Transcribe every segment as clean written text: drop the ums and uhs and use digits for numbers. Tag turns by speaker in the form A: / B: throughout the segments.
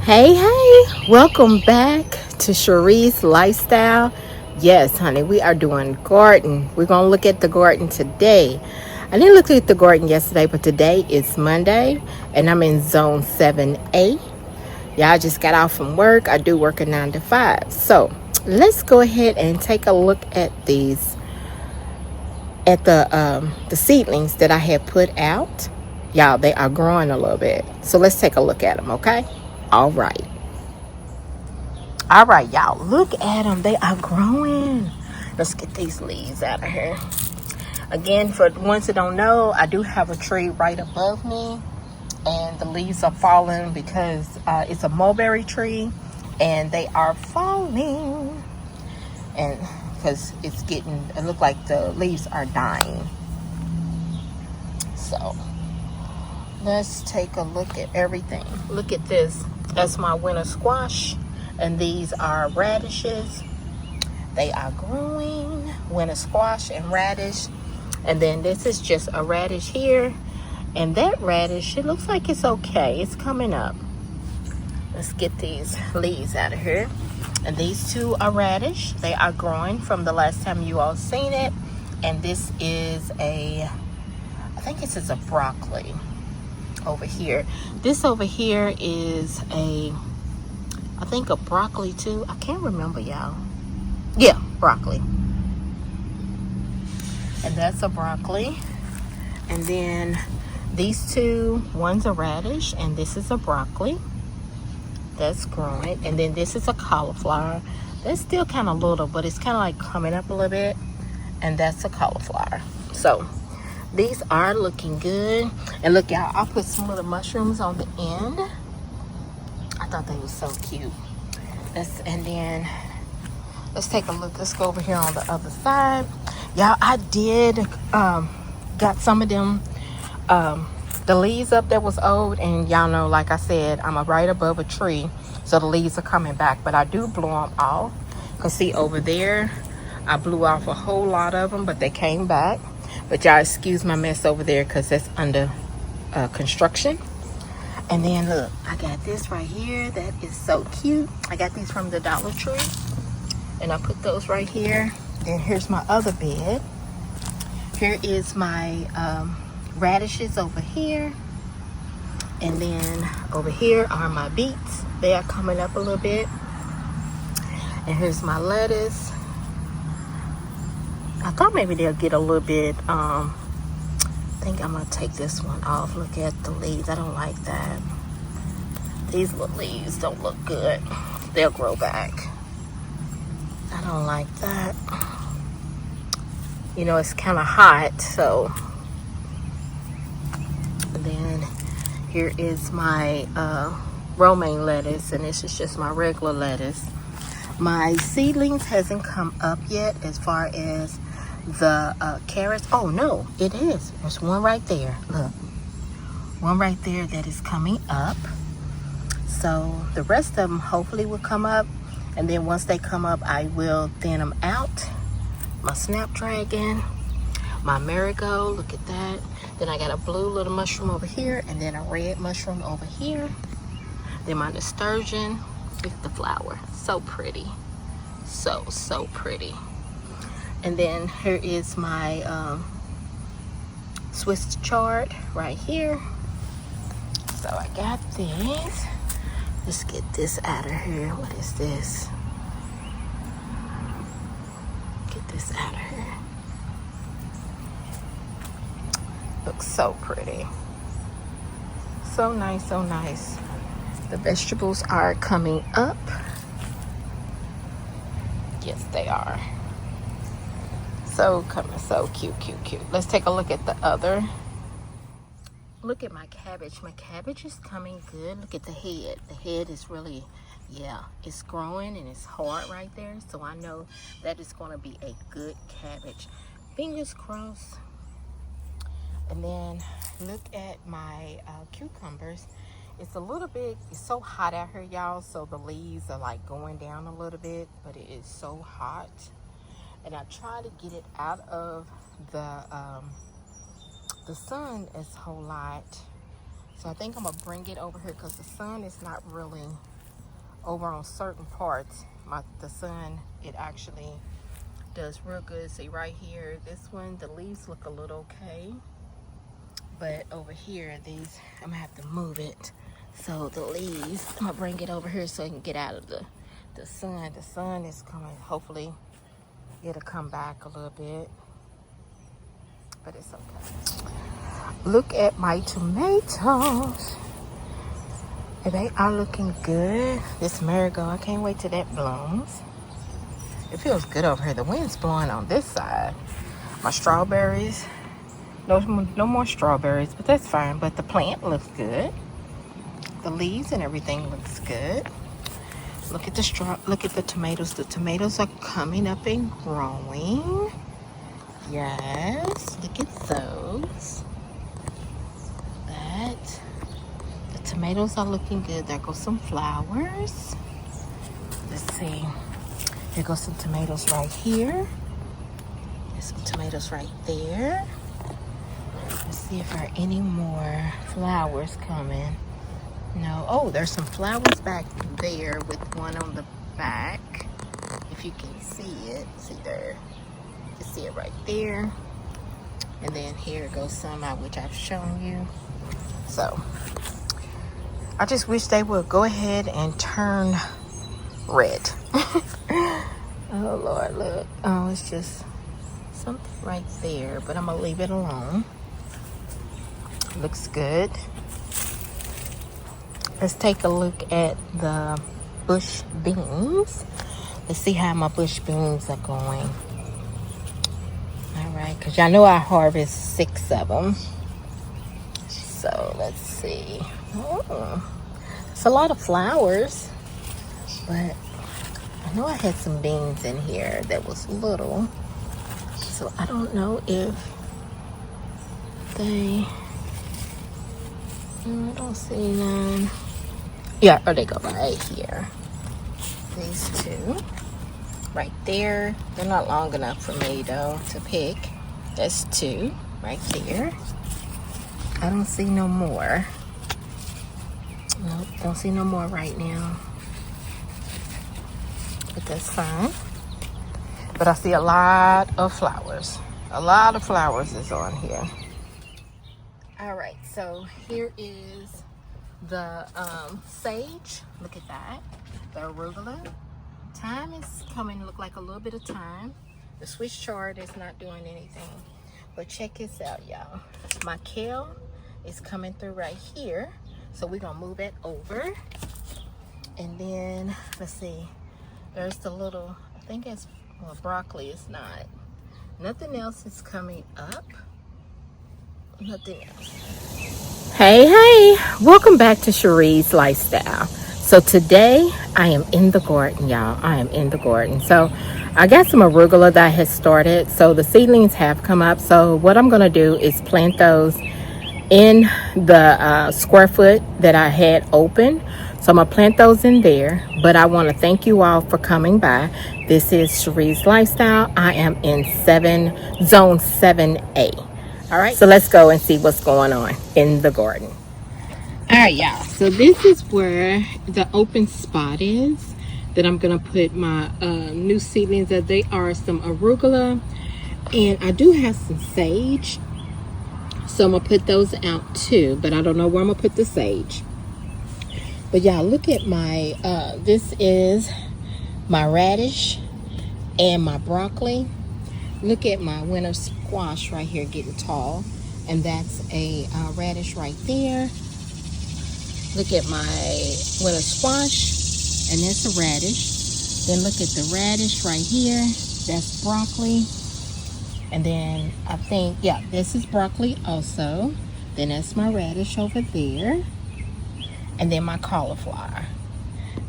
A: Hey, welcome back to Chere'er's Lifestyle. Yes, honey, we are doing garden. We're going to look at the garden today. I didn't look at the garden yesterday, but today is Monday, and I'm in Zone 7A. Y'all just got off from work. I do work a 9 to 5. So let's go ahead and take a look at the seedlings that I had put out. Y'all, they are growing a little bit. So let's take a look at them, okay? All right. All right, y'all, look at them. They are growing. Let's get these leaves out of here. Again, for the ones that don't know, I do have a tree right above me, and the leaves are falling because it's a mulberry tree, and they are falling. And because it look like the leaves are dying. So let's take a look at everything. Look at this. That's my winter squash. And these are radishes. They are growing. Winter squash and radish. And then this is just a radish here. And that radish, it looks like it's okay. It's coming up. Let's get these leaves out of here. And these two are radish. They are growing from the last time you all seen it. And this is I think this is a broccoli over here. This over here is I think a broccoli too. I can't remember, y'all. Yeah, broccoli. And that's a broccoli. And then these two, one's a radish and this is a broccoli. That's growing. And then this is a cauliflower. That's still kind of little, but it's kind of like coming up a little bit. And that's a cauliflower. So these are looking good. And look, y'all, I'll put some little mushrooms on the end. I thought they were so cute. And then let's take a look. Let's go over here on the other side. Y'all, I did got some of them the leaves up that was old, and y'all know, like I said, I'm right above a tree, so the leaves are coming back, but I do blow them off. Because see over there, I blew off a whole lot of them, but they came back. But y'all excuse my mess over there because that's under construction. And then look, I got this right here that is so cute. I got these from the Dollar Tree, and I put those right here. Then here's my other bed. Here is my radishes over here, and then over here are my beets. They are coming up a little bit. And here's my lettuce. I thought maybe they'll get a little bit I think I'm gonna take this one off. Look at the leaves. I don't like that. These little leaves don't look good. They'll grow back. I don't like that. You know, it's kind of hot, so. And then here is my romaine lettuce, and this is just my regular lettuce. My seedlings hasn't come up yet as far as the carrots. Oh no, it is. There's one right there. Look, one right there that is coming up. So the rest of them hopefully will come up, and then once they come up, I will thin them out. My snapdragon, my marigold, look at that. Then I got a blue little mushroom over here, and then a red mushroom over here. Then my nasturtium with the flower. So pretty. So pretty. And then here is my Swiss chard right here. So I got these. Let's get this out of here. What is this? Get this out of here. Looks so pretty. So nice, so nice. The vegetables are coming up. Yes, they are. So cute. Let's take a look at the other. Look at my cabbage. My cabbage is coming good. Look at the head. The head is really, yeah, it's growing and it's hard right there. So I know that is going to be a good cabbage. Fingers crossed. And then look at my cucumbers. It's a little bit, it's so hot out here, y'all. So the leaves are like going down a little bit, but it is so hot. And I try to get it out of the sun a whole lot. So I think I'm gonna bring it over here because the sun is not really over on certain parts, the sun, it actually does real good. See right here, this one, the leaves look a little okay, but over here, these, I'm gonna have to move it. So the leaves, I'm gonna bring it over here so it can get out of the sun. The sun is coming, hopefully it'll come back a little bit, but it's okay. Look at my tomatoes. They are looking good. This marigold, I can't wait till that blooms. It feels good over here. The wind's blowing on this side. My strawberries, no more strawberries, but that's fine. But the plant looks good. The leaves and everything looks good. Look at the tomatoes. The tomatoes are coming up and growing. Yes, look at those. The tomatoes are looking good. There goes some flowers. Let's see. Here goes some tomatoes right here. There's some tomatoes right there. Let's see if there are any more flowers coming. No. Oh, there's some flowers back there with one on the back. If you can see it. See there. You can see it right there. And then here goes some out, which I've shown you. So, I just wish they would go ahead and turn red. Oh, Lord, look. Oh, it's just something right there. But I'm going to leave it alone. Looks good. Let's take a look at the bush beans. Let's see how my bush beans are going. All right, because y'all know I harvest 6 of them. So let's see. Oh, it's a lot of flowers, but I know I had some beans in here that was little. So I don't know if they, I don't see none. Yeah, or they go right here. These 2 right there. They're not long enough for me though to pick. That's 2 right there. I don't see no more. Nope, don't see no more right now. But that's fine. But I see a lot of flowers. A lot of flowers is on here. All right, so here is the sage. Look at that. The arugula. Thyme is coming, look like a little bit of thyme. The Swiss chard is not doing anything. But check this out, y'all. My kale is coming through right here. So we're gonna move it over. And then, let's see. There's the little, I think it's, well, broccoli is not. Nothing else is coming up. Nothing else. Hey, welcome back to Chere'er's Lifestyle. So today I am in the garden, y'all. I am in the garden. So I got some arugula that I had started. So the seedlings have come up. So what I'm gonna do is plant those in the square foot that I had open. So I'm gonna plant those in there. But I want to thank you all for coming by. This is Chere'er's Lifestyle. I am in zone 7A. All right, so let's go and see what's going on in the garden. All right, y'all. So this is where the open spot is that I'm gonna put my new seedlings. That they are some arugula, and I do have some sage. So I'm gonna put those out too, but I don't know where I'm gonna put the sage. But y'all, look at my, this is my radish and my broccoli. Look at my winter squash right here getting tall. And that's a radish right there. Look at my winter squash, and that's a radish. Then look at the radish right here. That's broccoli. And then I think, yeah, this is broccoli also. Then that's my radish over there. And then my cauliflower.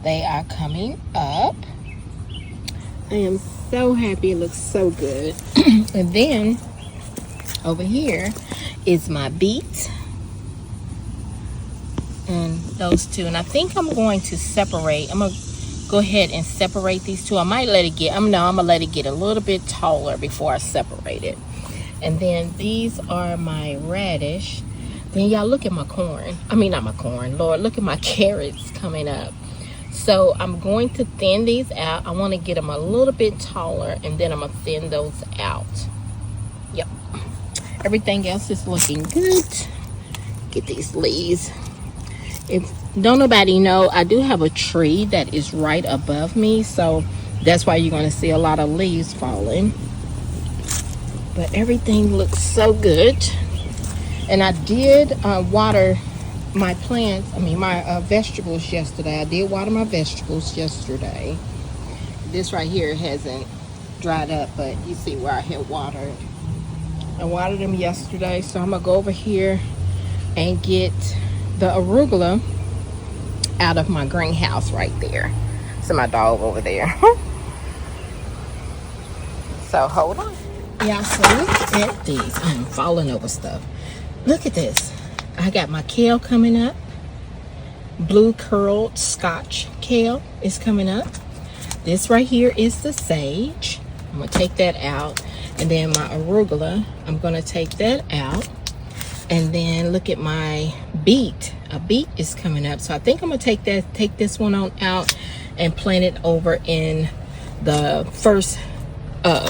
A: They are coming up. I am so happy. It looks so good. And then over here is my beet. And those 2. And I think I'm going to separate. I'm going to go ahead and separate these 2. I might let it get, I'm going to let it get a little bit taller before I separate it. And then these are my radish. Then y'all look at my corn. I mean, not my corn, Lord, look at my carrots coming up. So I'm going to thin these out. I want to get them a little bit taller, and then I'm going to thin those out. Yep. Everything else is looking good. Get these leaves. If don't nobody know, I do have a tree that is right above me, so that's why you're going to see a lot of leaves falling. But everything looks so good. And I did water my plants, my vegetables yesterday. I did water my vegetables yesterday. This right here hasn't dried up, but you see where I had watered. I watered them yesterday, so I'm gonna go over here and get the arugula out of my greenhouse right there. So my dog over there. So hold on. Yeah, so look at these. I'm falling over stuff. Look at this. I got my kale coming up. Blue curled Scotch kale is coming up. This right here is the sage. I'm gonna take that out. And then my arugula, I'm gonna take that out. And then look at my beet. A beet is coming up. So I think I'm gonna take this one on out and plant it over in the first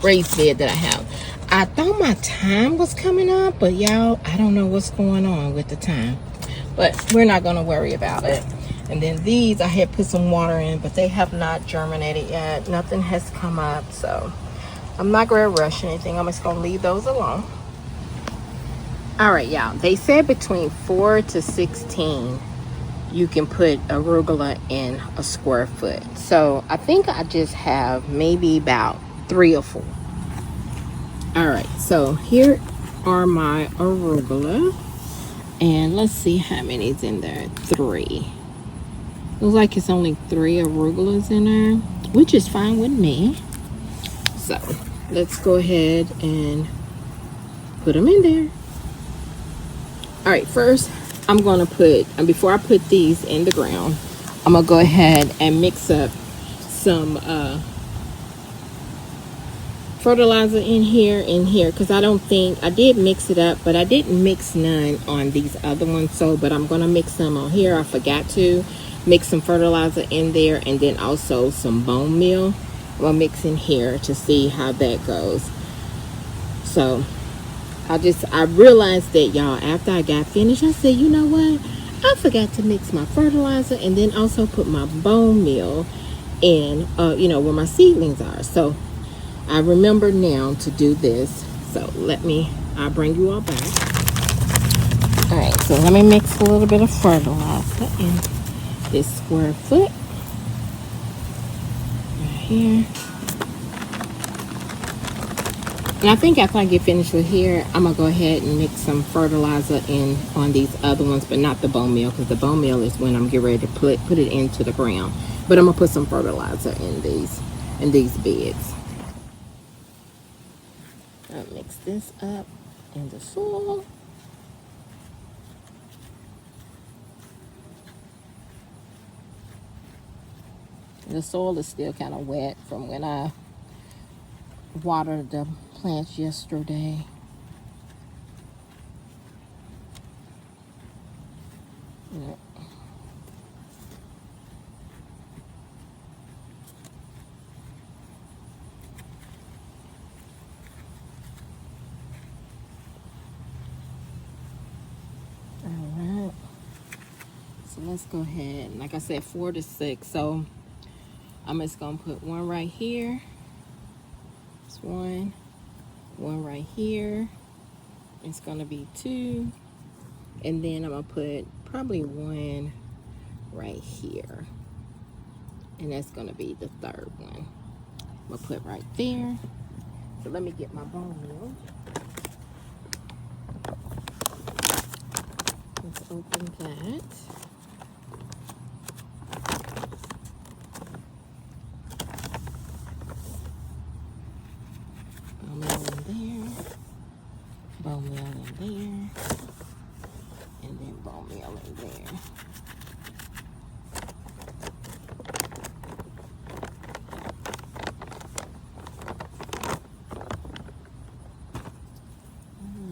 A: raised bed that I have. I thought my time was coming up, but y'all, I don't know what's going on with the time. But we're not gonna worry about it. And then these, I had put some water in, but they have not germinated yet. Nothing has come up, so I'm not gonna rush anything. I'm just gonna leave those alone. All right, y'all, they said between 4 to 16 you can put arugula in a square foot. So I think I just have maybe about 3 or 4. All right, so here are my arugula, and let's see how many is in there. 3. Looks like it's only 3 arugulas in there, which is fine with me. So let's go ahead and put them in there. All right, first I'm gonna put, and before I put these in the ground, I'm gonna go ahead and mix up some fertilizer in here, because I don't think I did mix it up, but I didn't mix none on these other ones. So, but I'm gonna mix some on here. I forgot to mix some fertilizer in there, and then also some bone meal. I'm gonna mix in here to see how that goes. So I realized that, y'all, after I got finished, I said, you know what? I forgot to mix my fertilizer and then also put my bone meal in, where my seedlings are. So I remember now to do this. So I'll bring you all back. All right, so let me mix a little bit of fertilizer in this square foot right here. And I think after I get finished with here, I'm gonna go ahead and mix some fertilizer in on these other ones, but not the bone meal, because the bone meal is when I'm getting ready to put it into the ground. But I'm gonna put some fertilizer in these beds. I'll mix this up in the soil. The soil is still kind of wet from when I watered the plants yesterday. Yep. All right. So let's go ahead. Like I said, 4 to 6. So I'm just gonna put one right here. It's one right here. It's gonna be 2, and then I'm gonna put probably 1 right here, and that's gonna be the 3rd one. I'm gonna put right there. So let me get my bone meal. Let's open that. Bone meal in there. Bone meal in there. And then bone meal in there.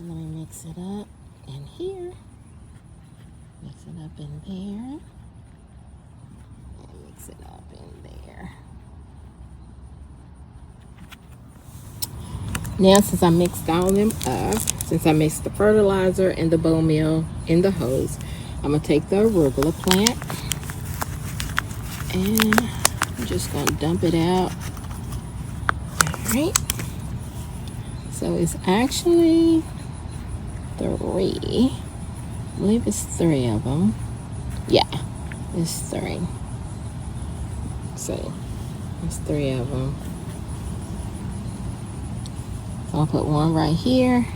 A: Let me mix it up in here. Mix it up in there. And mix mix it up in there. Now, since I mixed all of them up, since I mixed the fertilizer and the bone meal in the hose, I'm going to take the arugula plant and I'm just going to dump it out. All right. So it's actually 3. I believe it's 3 of them. Yeah, it's 3. So it's 3 of them. So I'll put one right here.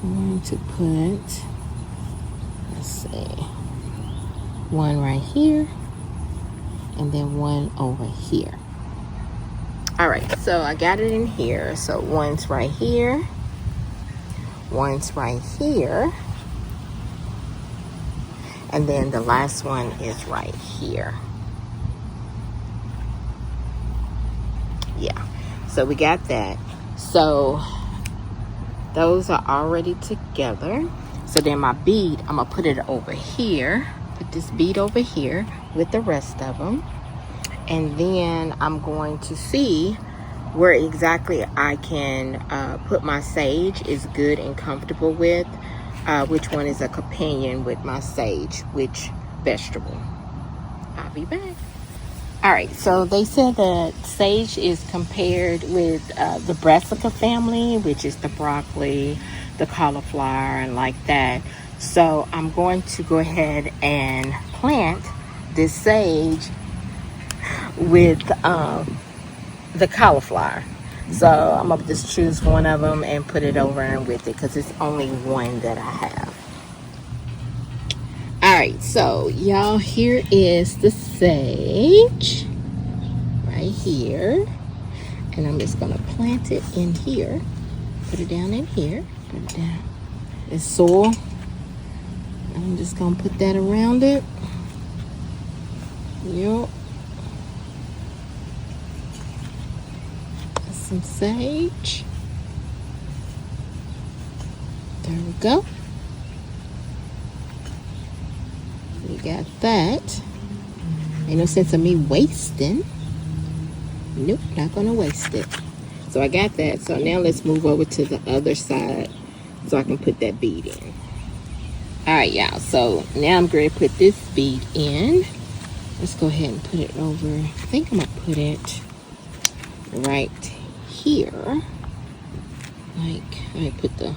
A: I'm going to put, let's see, one right here and then one over here. All right, so I got it in here. So one's right here, one's right here, and then the last one is right here. Yeah, so we got that. So those are already together. So then my bead, I'm gonna put it over here, put this bead over here with the rest of them. And then I'm going to see where exactly I can put my sage is good and comfortable with, which one is a companion with my sage, which vegetable. I'll be back. All right, so they said that sage is compared with the brassica family, which is the broccoli, the cauliflower, and like that. So I'm going to go ahead and plant this sage with the cauliflower. So I'm gonna just choose one of them and put it over and with it, because it's only one that I have. All right, so y'all, here is the sage right here, and I'm just gonna plant it in here, put it down in here, put it down. It's soil. I'm just gonna put that around it. Yep. Some sage. There we go. We got that. Ain't no sense of me wasting. Nope, not gonna waste it. So I got that. So now let's move over to the other side so I can put that bead in. All right, y'all. So now I'm going to put this bead in. Let's go ahead and put it over. I think I'm gonna put it right here. Like, I put the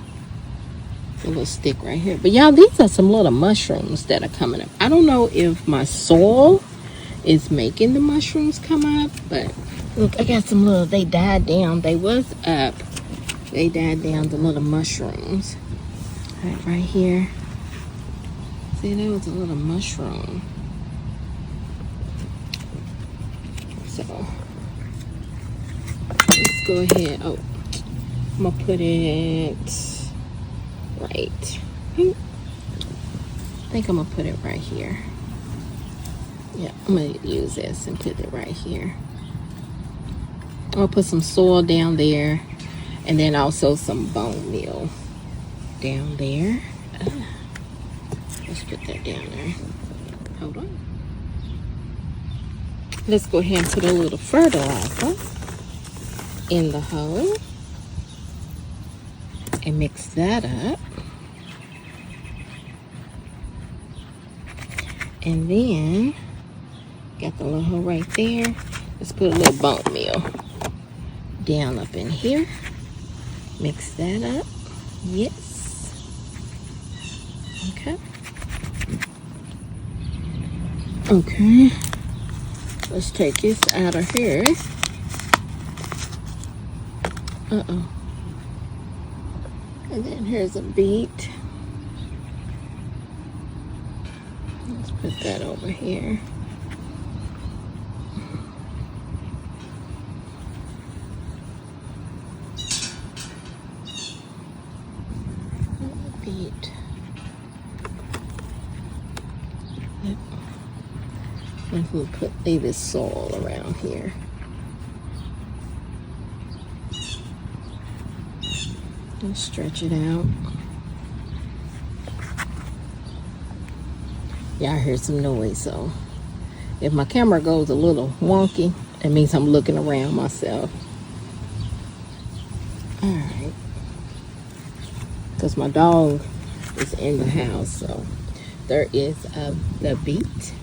A: little stick right here. But y'all, these are some little mushrooms that are coming up. I don't know if my soil is making the mushrooms come up, but look, I got some little, they died down. They was up. They died down, the little mushrooms. Right here. See, there was a little mushroom. So let's go ahead. Oh, I'm gonna put it right. I think I'm gonna put it right here. Yeah, I'm gonna use this and put it right here. I'm gonna put some soil down there, and then also some bone meal down there. Let's put that down there. Hold on. Let's go ahead and put a little fertilizer in the hole and mix that up. And then, got the little hole right there. Let's put a little bone meal down up in here. Mix that up. Yes. Okay. Okay. Let's take this out of here. Uh-oh. And then here's a beet. Let's put that over here. Beet. And we'll leave this soil around here. And stretch it out. Y'all hear some noise, so if my camera goes a little wonky, that means I'm looking around myself. All right, because my dog is in the house, so there is the beet.